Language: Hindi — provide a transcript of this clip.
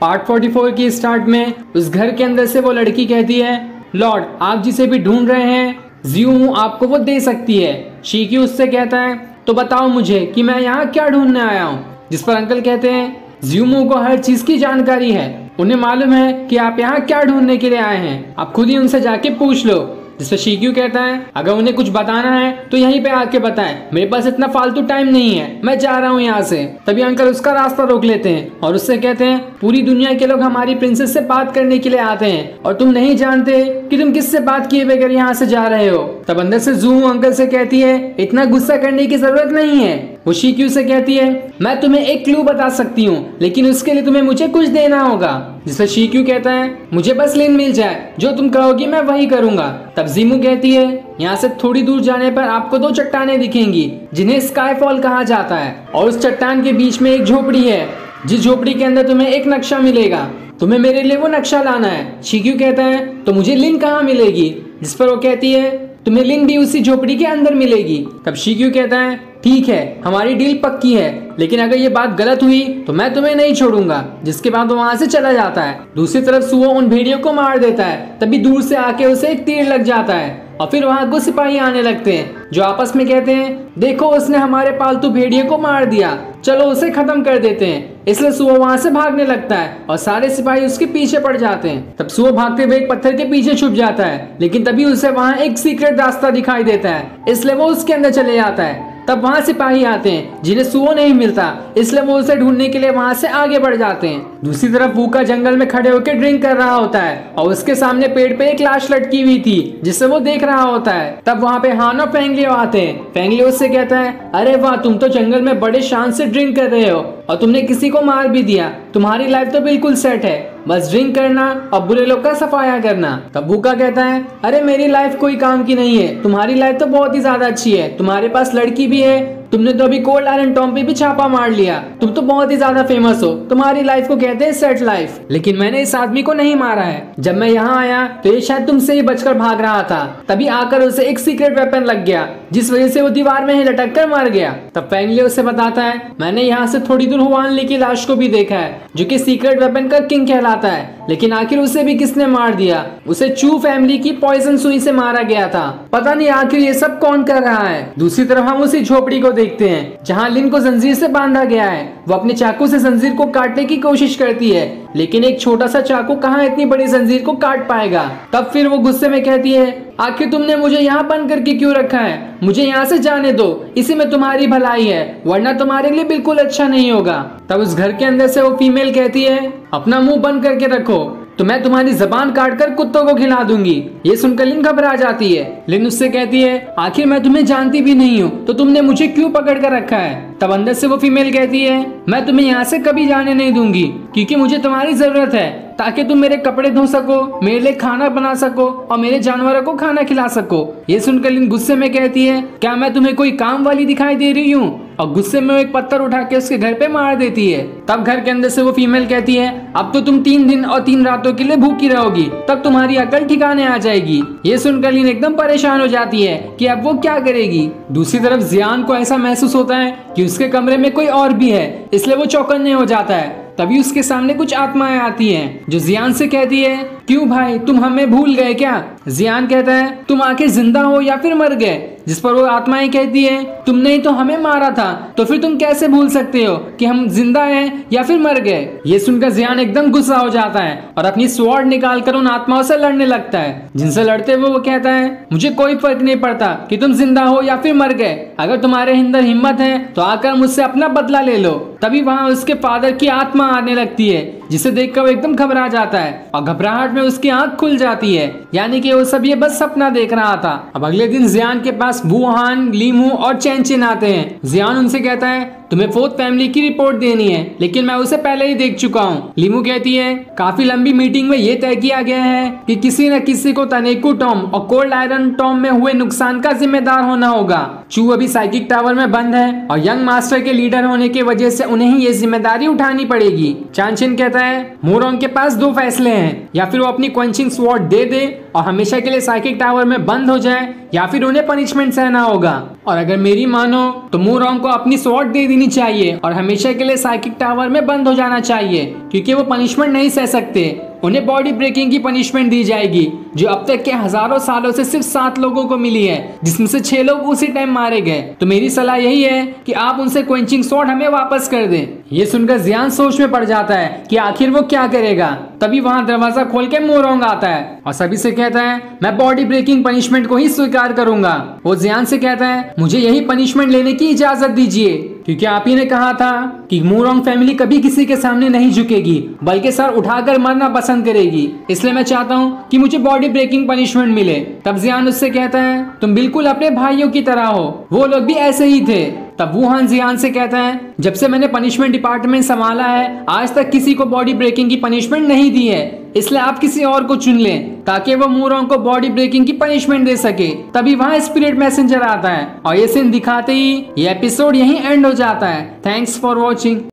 पार्ट 44 की स्टार्ट में उस घर के अंदर से वो लड़की कहती है, लॉर्ड आप जिसे भी ढूंढ रहे हैं ज़्यूमू आपको वो दे सकती है। शिक्यू उससे कहता है, तो बताओ मुझे कि मैं यहाँ क्या ढूंढने आया हूँ। जिस पर अंकल कहते हैं, ज़्यूमू को हर चीज की जानकारी है, उन्हें मालूम है कि आप यहाँ क्या ढूंढने के लिए आए हैं, आप खुद ही उनसे जाके पूछ लो। जिससे शिक्यू कहता है, अगर उन्हें कुछ बताना है तो यहीं पे आके बताएं, मेरे पास इतना फालतू टाइम नहीं है, मैं जा रहा हूँ यहाँ से। तभी अंकल उसका रास्ता रोक लेते हैं और उससे कहते हैं, पूरी दुनिया के लोग हमारी प्रिंसेस से बात करने के लिए आते हैं और तुम नहीं जानते कि तुम किससे बात किए बगैर यहाँ से जा रहे हो। तब अंदर से ज़्यूमू अंकल से कहती है, इतना गुस्सा करने की जरूरत नहीं है। वो शिक्यू से कहती है, मैं तुम्हें एक क्लू बता सकती हूँ, लेकिन उसके लिए तुम्हें मुझे कुछ देना होगा। जिससे शिक्यू कहता है, मुझे बस लिन मिल जाए, जो तुम कहोगी मैं वही करूंगा। तब ज़्यूमू कहती है, यहाँ से थोड़ी दूर जाने पर आपको दो चट्टानें दिखेंगी जिन्हें स्काईफॉल कहा जाता है, और उस चट्टान के बीच में एक झोपड़ी है, जिस झोपड़ी के अंदर तुम्हें एक नक्शा मिलेगा, तुम्हें मेरे लिए वो नक्शा लाना है। शिक्यू कहता है, तो मुझे लिन कहाँ मिलेगी। जिस पर वो कहती है, तुम्हें लिन भी उसी झोपड़ी के अंदर मिलेगी। तब शिक्यू कहता है, ठीक है हमारी डील पक्की है, लेकिन अगर ये बात गलत हुई तो मैं तुम्हें नहीं छोड़ूंगा। जिसके बाद वो वहाँ से चला जाता है। दूसरी तरफ सुओ उन भेड़ियों को मार देता है, तभी दूर से आके उसे एक तीर लग जाता है और फिर वहाँ कुछ सिपाही आने लगते हैं जो आपस में कहते हैं, देखो उसने हमारे पालतू भेड़िए को मार दिया, चलो उसे खत्म कर देते हैं। इसलिए सुओ वहाँ से भागने लगता है और सारे सिपाही उसके पीछे पड़ जाते हैं। तब सुओ भागते हुए एक पत्थर के पीछे छुप जाता है, लेकिन तभी उसे वहाँ एक सीक्रेट रास्ता दिखाई देता है, इसलिए वो उसके अंदर चले जाता है। तब वहाँ सिपाही आते हैं जिन्हें सुओ नहीं मिलता, इसलिए वो उसे ढूंढने के लिए वहाँ से आगे बढ़ जाते हैं। दूसरी तरफ वूका जंगल में खड़े होकर ड्रिंक कर रहा होता है और उसके सामने पेड़ पे एक लाश लटकी हुई थी जिससे वो देख रहा होता है। तब वहाँ पे हान और फेंगलियो आते हैं। फेंगलियो उससे कहता है, अरे वाह तुम तो जंगल में बड़े शान से ड्रिंक कर रहे हो और तुमने किसी को मार भी दिया, तुम्हारी लाइफ तो बिल्कुल सेट है, बस ड्रिंक करना और बुरे लोग का सफाया करना। तब वूका कहता है, अरे मेरी लाइफ कोई काम की नहीं है, तुम्हारी लाइफ तो बहुत ही ज्यादा अच्छी है, तुम्हारे पास लड़की भी है, तुमने तो अभी कोल्ड आयरन टॉम पे भी छापा मार लिया, तुम तो बहुत ही ज्यादा फेमस हो, तुम्हारी लाइफ को कहते हैं सेट लाइफ। लेकिन मैंने इस आदमी को नहीं मारा है, जब मैं यहाँ आया तो ये शायद तुमसे ही बचकर भाग रहा था, तभी आकर उसे एक सीक्रेट वेपन लग गया जिस वजह से वो दीवार में ही लटक कर मर गया। तब फेंगलियो उसे बताता है, मैंने यहाँ से थोड़ी दूर हुआन ली की लाश को भी देखा है जो कि सीक्रेट वेपन का किंग कहलाता है, लेकिन आखिर उसे भी किसने मार दिया, उसे चू फैमिली की पॉइजन सुई से मारा गया था, पता नहीं आखिर ये सब कौन कर रहा है। दूसरी तरफ हम उसी झोपड़ी को देखते हैं जहाँ लिन को जंजीर से बांधा गया है। वो अपने चाकू से जंजीर को काटने की कोशिश करती है, लेकिन एक छोटा सा चाकू कहाँ इतनी बड़ी जंजीर को काट पाएगा। तब फिर वो गुस्से में कहती है, आखिर तुमने मुझे यहाँ बंद करके क्यों रखा है, मुझे यहाँ से जाने दो, इसी में तुम्हारी भलाई है, वरना तुम्हारे लिए बिल्कुल अच्छा नहीं होगा। तब उस घर के अंदर से वो फीमेल कहती है, अपना मुंह बंद करके रखो, तो मैं तुम्हारी जबान काट कर कुत्तों को खिला दूंगी। ये सुनकर लिन घबरा जाती है। लिन उससे कहती है, आखिर मैं तुम्हें जानती भी नहीं हूँ तो तुमने मुझे क्यों पकड़ कर रखा है। तब अंदर से वो फीमेल कहती है, मैं तुम्हें यहाँ से कभी जाने नहीं दूंगी, क्योंकि मुझे तुम्हारी जरूरत है ताकि तुम मेरे कपड़े धो सको, मेरे लिए खाना बना सको और मेरे जानवरों को खाना खिला सको। ये सुनकर लिन गुस्से में कहती है, क्या मैं तुम्हें कोई काम वाली दिखाई दे रही हूँ, और गुस्से में वो एक पत्थर उठा के उसके घर पे मार देती है। तब घर के अंदर से वो फीमेल कहती है, अब तो तुम 3 दिन और 3 रातों के लिए भूखी रहोगी, तब तुम्हारी अकल ठिकाने आ जाएगी। ये सुनकर लिन एकदम परेशान हो जाती है कि अब वो क्या करेगी। दूसरी तरफ जियान को ऐसा महसूस होता है कि उसके कमरे में कोई और भी है, इसलिए वो चौकन्ने हो जाता है। तभी उसके सामने कुछ आत्माएं आती हैं जो जियान से कहती है, क्यों भाई तुम हमें भूल गए क्या। जियान कहता है, तुम आखिर जिंदा हो या फिर मर गए। जिस पर वो आत्माएं कहती है, तुमने ही तो हमें मारा था, तो फिर तुम कैसे भूल सकते हो कि हम जिंदा हैं या फिर मर गए। ये सुनकर जियान एकदम गुस्सा हो जाता है और अपनी स्वॉर्ड निकालकर उन आत्माओं से लड़ने लगता है। जिनसे लड़ते हुए वो कहता है, मुझे कोई फर्क नहीं पड़ता कि तुम जिंदा हो या फिर मर गए, अगर तुम्हारे अंदर हिम्मत है तो आकर मुझसे अपना बदला ले लो। तभी वहाँ उसके फादर की आत्मा आने लगती है, जिसे देखकर वो एकदम घबरा जाता है और घबराहट में उसकी आंख खुल जाती है, यानी कि वो सब ये बस सपना देख रहा था। अब अगले दिन जियान के पास वूहान, लीमू और चैनचिन आते हैं। जियान उनसे कहता है, तुम्हें फोर्थ फैमिली की रिपोर्ट देनी है, लेकिन मैं उसे पहले ही देख चुका हूँ। लीमू कहती है, काफी लंबी मीटिंग में ये तय किया गया है कि किसी न किसी को तनेकू टॉम और कोल्ड आयरन टॉम में हुए नुकसान का जिम्मेदार होना होगा। चू अभी साइकिक टावर में बंद है और यंग मास्टर के लीडर होने की वजह से उन्हें ही ये जिम्मेदारी उठानी पड़ेगी। चानचिन कहता है, मोरोंग के पास 2 फैसले हैं, या फिर वो अपनी क्वेंचिंग स्वॉर्ड दे दे और हमेशा के लिए साइकिक टावर में बंद हो जाए, या फिर उन्हें पनिशमेंट सहना होगा। और अगर मेरी मानो तो मोरोंग को अपनी स्वॉर्ड दे देनी लेनी चाहिए और हमेशा के लिए साइकिक टावर में बंद हो जाना चाहिए, क्योंकि वो पनिशमेंट नहीं सह सकते। उन्हें बॉडी ब्रेकिंग की पनिशमेंट दी जाएगी, जो अब तक के हजारों सालों से सिर्फ 7 लोगों को मिली है, जिसमें से 6 लोग उसी टाइम मारे गए। तो मेरी सलाह यही है कि आप उनसे क्वेंचिंग स्वॉर्ड हमें वापस कर दें। ये सुनकर जियान सोच में पड़ जाता है कि आखिर वो क्या करेगा। तभी वहाँ दरवाजा खोल के मोरोंग आता है और सभी से कहता है, मैं बॉडी ब्रेकिंग पनिशमेंट को ही स्वीकार करूंगा। वो जियान से कहता है, मुझे यही पनिशमेंट लेने की इजाजत दीजिए, क्योंकि आप ही ने कहा था कि मोरोंग फैमिली कभी किसी के सामने नहीं झुकेगी, बल्कि सर उठाकर मरना पसंद करेगी। इसलिए मैं चाहता हूँ कि मुझे बॉडी ब्रेकिंग पनिशमेंट मिले। तब जियान उससे कहता है, तुम बिल्कुल अपने भाइयों की तरह हो, वो लोग भी ऐसे ही थे। तब वुहान जियान से कहता है, जब से मैंने पनिशमेंट डिपार्टमेंट संभाला है, आज तक किसी को बॉडी ब्रेकिंग की पनिशमेंट नहीं दी है, इसलिए आप किसी और को चुन लें ताकि वो मोरोंग को बॉडी ब्रेकिंग की पनिशमेंट दे सके। तभी वहाँ स्पिरिट मैसेंजर आता है और ये सीन दिखाते ही ये एपिसोड यहीं एंड हो जाता है। Thanks for watching.